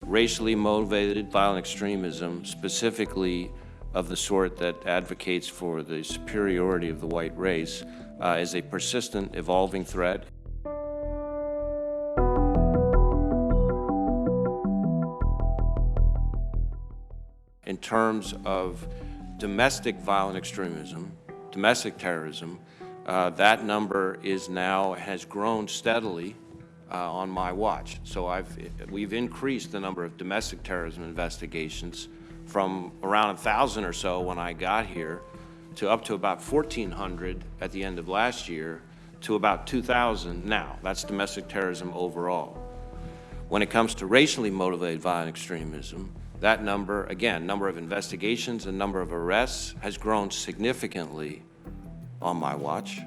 racially motivated violent extremism, specifically of the sort that advocates for the superiority of the white race, is a persistent, evolving threat. In terms of domestic violent extremism, domestic terrorism, that number has grown steadily on my watch. So we've increased the number of domestic terrorism investigations from around 1,000 or so when I got here to up to about 1,400 at the end of last year to about 2,000 now. That's domestic terrorism overall. When it comes to racially motivated violent extremism, that number, again, number of investigations and number of arrests has grown significantly on my watch.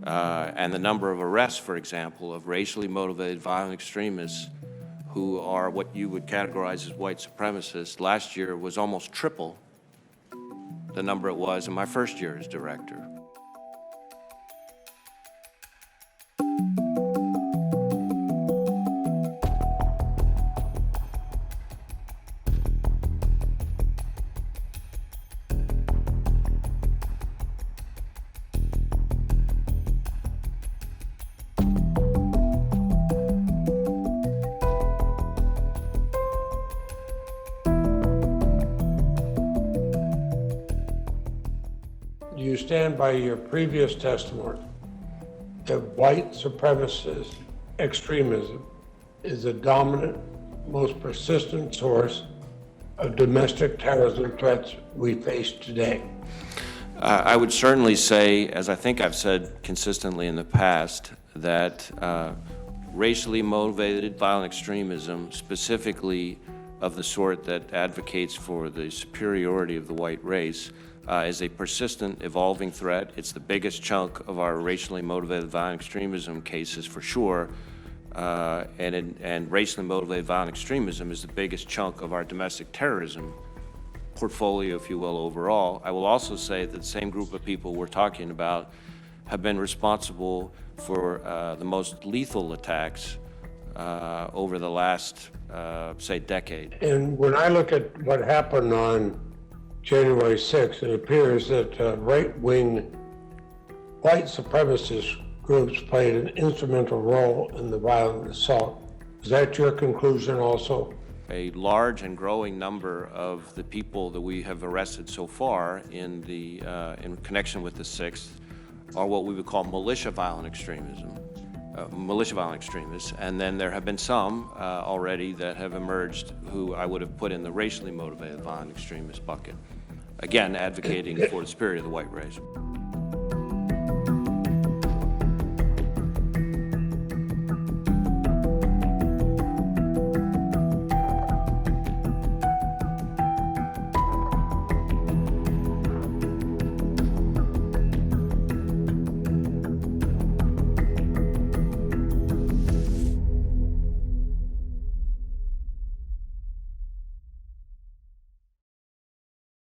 And the number of arrests, for example, of racially motivated violent extremists who are what you would categorize as white supremacists last year was almost triple the number it was in my first year as director. Do you stand by your previous testimony that white supremacist extremism is the dominant, most persistent source of domestic terrorism threats we face today? I would certainly say, as I think I've said consistently in the past, that racially motivated violent extremism, specifically of the sort that advocates for the superiority of the white race, is a persistent, evolving threat. It's the biggest chunk of our racially motivated violent extremism cases for sure, and racially motivated violent extremism is the biggest chunk of our domestic terrorism portfolio, if you will, overall. I will also say that the same group of people we're talking about have been responsible for the most lethal attacks over the last, say, decade. And when I look at what happened on January 6th, it appears that right-wing white supremacist groups played an instrumental role in the violent assault. Is that your conclusion also? A large and growing number of the people that we have arrested so far in connection with the 6th are what we would call militia violent extremism, militia violent extremists, and then there have been some already that have emerged who I would have put in the racially motivated violent extremist bucket, again advocating for the superiority of the white race.